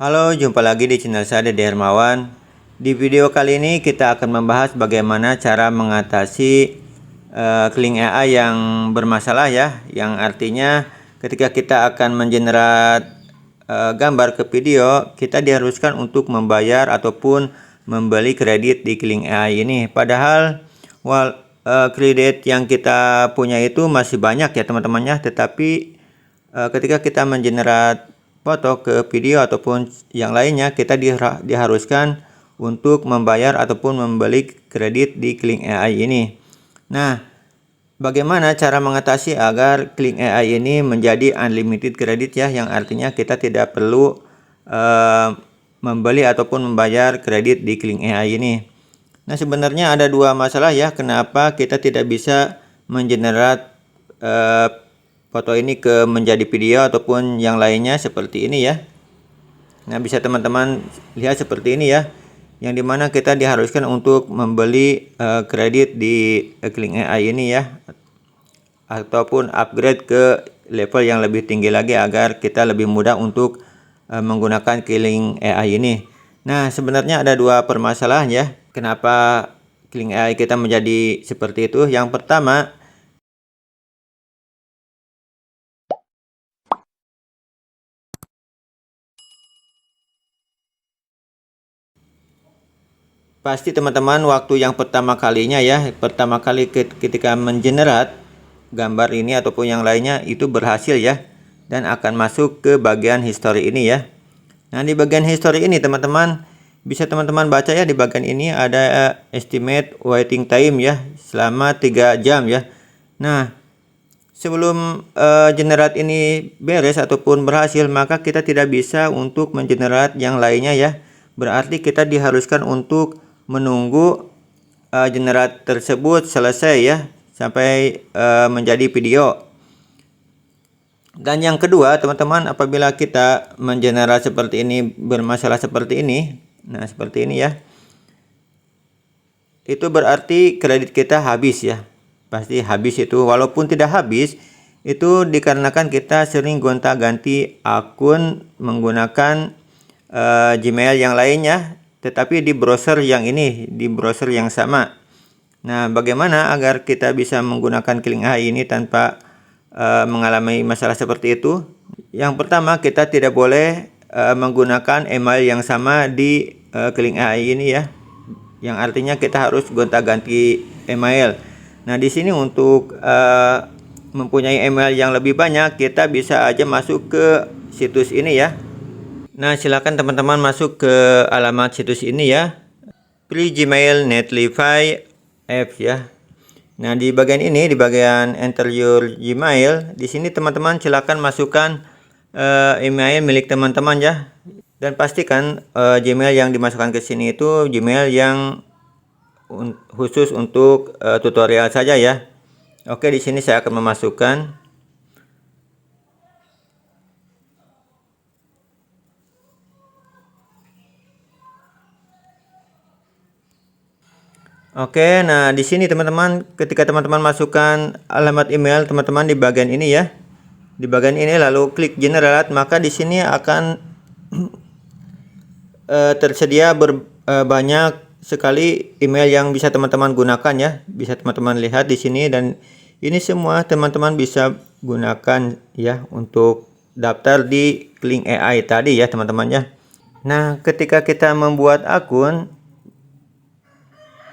Halo, jumpa lagi di channel saya Dede Hermawan. Di video kali ini kita akan membahas bagaimana cara mengatasi Kling AI yang bermasalah ya. Yang artinya ketika kita akan mengenerate gambar ke video, kita diharuskan untuk membayar ataupun membeli kredit di Kling AI ini. Padahal kredit yang kita punya itu masih banyak ya teman-temannya, tetapi ketika kita mengenerate foto ke video ataupun yang lainnya, kita diharuskan untuk membayar ataupun membeli kredit di Kling AI ini. Nah, bagaimana cara mengatasi agar Kling AI ini menjadi unlimited kredit ya, yang artinya kita tidak perlu membeli ataupun membayar kredit di Kling AI ini. Nah, sebenarnya ada dua masalah ya, kenapa kita tidak bisa mengenerate foto ini ke menjadi video ataupun yang lainnya seperti ini ya. Nah, bisa teman-teman lihat seperti ini ya, yang dimana kita diharuskan untuk membeli kredit di Kling AI ini ya, ataupun upgrade ke level yang lebih tinggi lagi agar kita lebih mudah untuk menggunakan Kling AI ini. Nah, sebenarnya ada dua permasalahan ya, kenapa Kling AI kita menjadi seperti itu. Yang pertama, pasti teman-teman waktu yang pertama kalinya ya, pertama kali ketika mengenerate gambar ini ataupun yang lainnya itu berhasil ya, dan akan masuk ke bagian history ini ya. Nah, di bagian history ini teman-teman bisa teman-teman baca ya, di bagian ini ada estimate waiting time ya, selama 3 jam ya. Nah, sebelum generate ini beres ataupun berhasil, maka kita tidak bisa untuk mengenerate yang lainnya ya. Berarti kita diharuskan untuk menunggu generate tersebut selesai ya, sampai menjadi video. Dan yang kedua teman-teman, apabila kita mengenerate seperti ini bermasalah seperti ini, nah seperti ini ya, itu berarti kredit kita habis ya, pasti habis itu. Walaupun tidak habis, itu dikarenakan kita sering gonta-ganti akun menggunakan Gmail yang lainnya, tetapi di browser yang ini, di browser yang sama. Nah, bagaimana agar kita bisa menggunakan Kling AI ini tanpa mengalami masalah seperti itu? Yang pertama, kita tidak boleh menggunakan email yang sama di Kling AI ini ya, yang artinya kita harus gonta-ganti email. Nah, di sini untuk mempunyai email yang lebih banyak, kita bisa aja masuk ke situs ini ya. Nah, silakan teman-teman masuk ke alamat situs ini ya, pilih Gmail Netlify apps ya. Nah, di bagian ini, di bagian enter your Gmail, di sini teman-teman silakan masukkan email milik teman-teman ya, dan pastikan Gmail yang dimasukkan ke sini itu Gmail yang khusus untuk tutorial saja ya. Oke, di sini saya akan memasukkan. Oke, nah di sini teman-teman, ketika teman-teman masukkan alamat email teman-teman di bagian ini ya, di bagian ini lalu klik generate, maka di sini akan tersedia banyak sekali email yang bisa teman-teman gunakan ya, bisa teman-teman lihat di sini, dan ini semua teman-teman bisa gunakan ya untuk daftar di Kling AI tadi ya teman-teman ya. Nah, ketika kita membuat akun,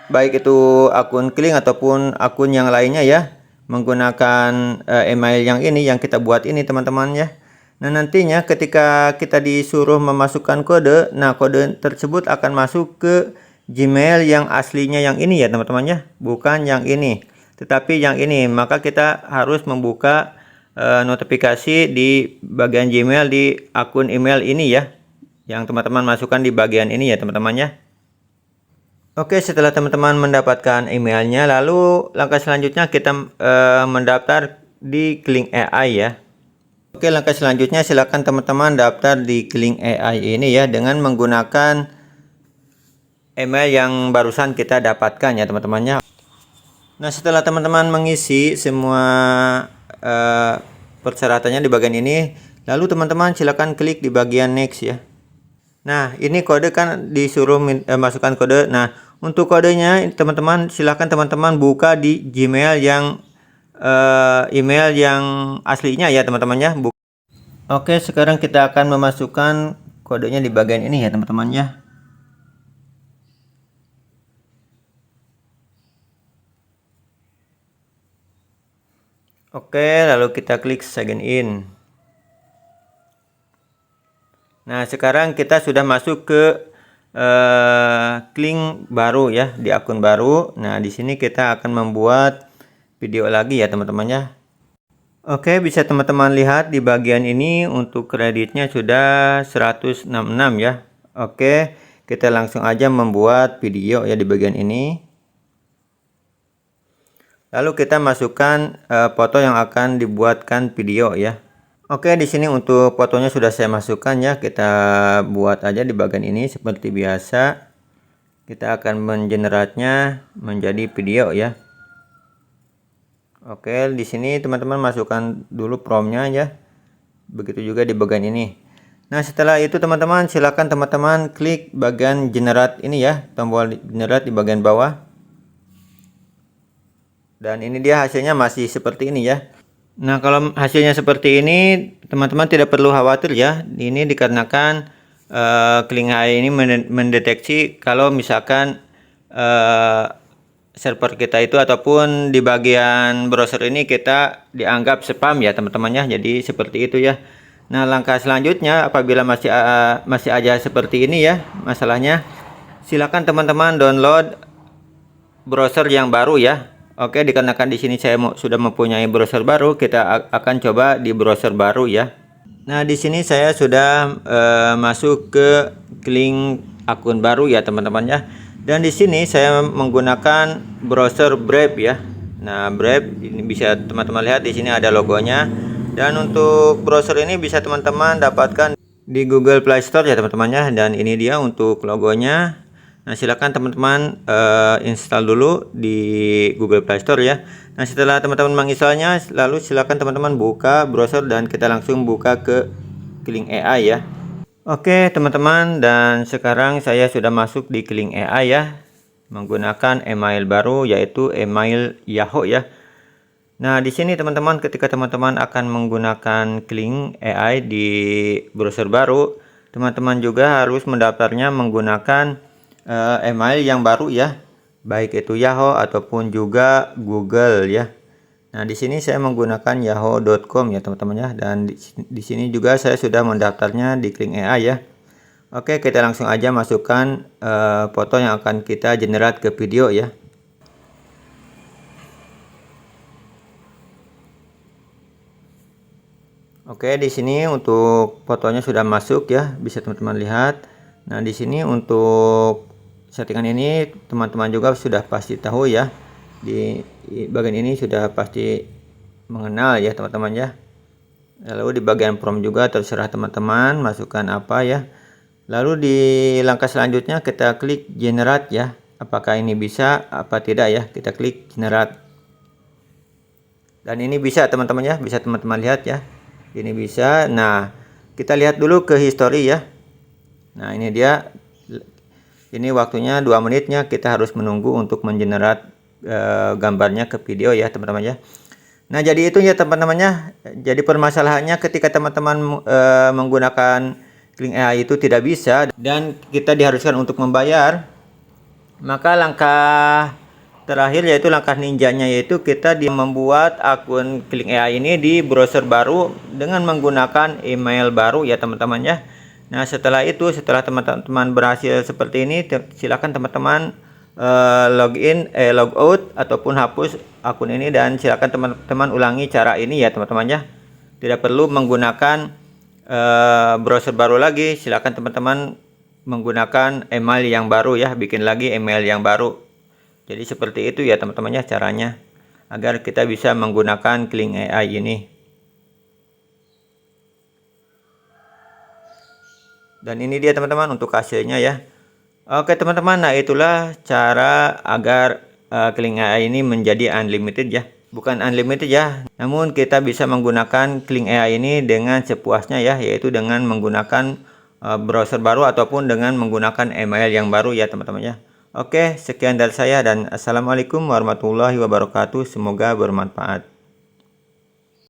baik itu akun Kling ataupun akun yang lainnya ya, menggunakan email yang ini yang kita buat ini teman-teman ya. Nah, nantinya ketika kita disuruh memasukkan kode, nah kode tersebut akan masuk ke Gmail yang aslinya yang ini ya teman-teman ya, bukan yang ini, tetapi yang ini. Maka kita harus membuka notifikasi di bagian Gmail di akun email ini ya, yang teman-teman masukkan di bagian ini ya teman-teman ya. Oke, setelah teman-teman mendapatkan emailnya, lalu langkah selanjutnya kita mendaftar di Kling AI ya. Oke, langkah selanjutnya silakan teman-teman daftar di Kling AI ini ya, dengan menggunakan email yang barusan kita dapatkan ya teman-temannya. Nah, setelah teman-teman mengisi semua persyaratannya di bagian ini, lalu teman-teman silakan klik di bagian next ya. Nah, ini kode kan disuruh masukkan kode. Nah, untuk kodenya teman-teman silahkan teman-teman buka di Gmail yang email yang aslinya ya teman-teman ya. Oke, sekarang kita akan memasukkan kodenya di bagian ini ya teman-teman ya. Oke, lalu kita klik sign in. Nah, sekarang kita sudah masuk ke link baru ya, di akun baru. Nah, di sini kita akan membuat video lagi ya teman-teman ya. Oke, bisa teman-teman lihat di bagian ini untuk kreditnya sudah 166 ya. Oke, kita langsung aja membuat video ya di bagian ini. Lalu kita masukkan foto yang akan dibuatkan video ya. Oke, di sini untuk fotonya sudah saya masukkan ya. Kita buat aja di bagian ini seperti biasa. Kita akan mengeneratnya menjadi video ya. Oke, di sini teman-teman masukkan dulu promptnya ya. Begitu juga di bagian ini. Nah, setelah itu teman-teman silakan teman-teman klik bagian generate ini ya, tombol generate di bagian bawah. Dan ini dia hasilnya masih seperti ini ya. Nah, kalau hasilnya seperti ini, teman-teman tidak perlu khawatir ya. Ini dikarenakan Kling AI ini mendeteksi kalau misalkan server kita itu ataupun di bagian browser ini kita dianggap spam ya teman-teman ya. Jadi seperti itu ya. Nah, langkah selanjutnya apabila masih aja seperti ini ya masalahnya, silakan teman-teman download browser yang baru ya. Oke, dikarenakan di sini saya sudah mempunyai browser baru, kita akan coba di browser baru ya. Nah, di sini saya sudah masuk ke link akun baru ya teman-teman ya. Dan di sini saya menggunakan browser Brave ya. Nah, Brave ini bisa teman-teman lihat di sini ada logonya. Dan untuk browser ini bisa teman-teman dapatkan di Google Play Store ya teman-teman ya. Dan ini dia untuk logonya. Nah, silakan teman-teman install dulu di Google Play Store ya. Nah, setelah teman-teman menginstalnya, lalu silakan teman-teman buka browser dan kita langsung buka ke Kling AI ya. Oke, teman-teman, dan sekarang saya sudah masuk di Kling AI ya, menggunakan email baru yaitu email Yahoo ya. Nah, di sini teman-teman ketika teman-teman akan menggunakan Kling AI di browser baru, teman-teman juga harus mendaftarnya menggunakan email yang baru ya, baik itu Yahoo ataupun juga Google ya. Nah, di sini saya menggunakan yahoo.com ya teman-teman ya, dan di sini juga saya sudah mendaftarnya di Kling AI ya. Oke, kita langsung aja masukkan foto yang akan kita generate ke video ya. Oke, di sini untuk fotonya sudah masuk ya, bisa teman-teman lihat. Nah, di sini untuk settingan ini teman-teman juga sudah pasti tahu ya. Di bagian ini sudah pasti mengenal ya teman-teman ya. Lalu di bagian prompt juga terserah teman-teman masukkan apa ya. Lalu di langkah selanjutnya kita klik generate ya. Apakah ini bisa apa tidak ya, kita klik generate. Dan ini bisa teman-teman ya, bisa teman-teman lihat ya. Ini bisa. Nah, kita lihat dulu ke history ya. Nah, ini dia. Ini waktunya 2 menitnya, kita harus menunggu untuk mengenerate gambarnya ke video ya teman-teman ya. Nah, jadi itu ya teman-teman ya. Jadi permasalahannya ketika teman-teman menggunakan Kling AI itu tidak bisa dan kita diharuskan untuk membayar, maka langkah terakhir yaitu langkah ninjanya, yaitu kita membuat akun Kling AI ini di browser baru dengan menggunakan email baru ya teman-teman ya. Nah, setelah itu, setelah teman-teman berhasil seperti ini, silakan teman-teman login, logout ataupun hapus akun ini, dan silakan teman-teman ulangi cara ini ya teman-teman ya. Tidak perlu menggunakan browser baru lagi, silakan teman-teman menggunakan email yang baru ya, bikin lagi email yang baru. Jadi seperti itu ya teman-teman ya caranya agar kita bisa menggunakan Kling AI ini. Dan ini dia teman-teman untuk hasilnya ya. Oke teman-teman, nah itulah cara agar Kling AI ini menjadi unlimited ya. Bukan unlimited ya, namun kita bisa menggunakan Kling AI ini dengan sepuasnya ya, yaitu dengan menggunakan browser baru ataupun dengan menggunakan email yang baru ya teman-teman ya. Oke, sekian dari saya dan assalamualaikum warahmatullahi wabarakatuh. Semoga bermanfaat.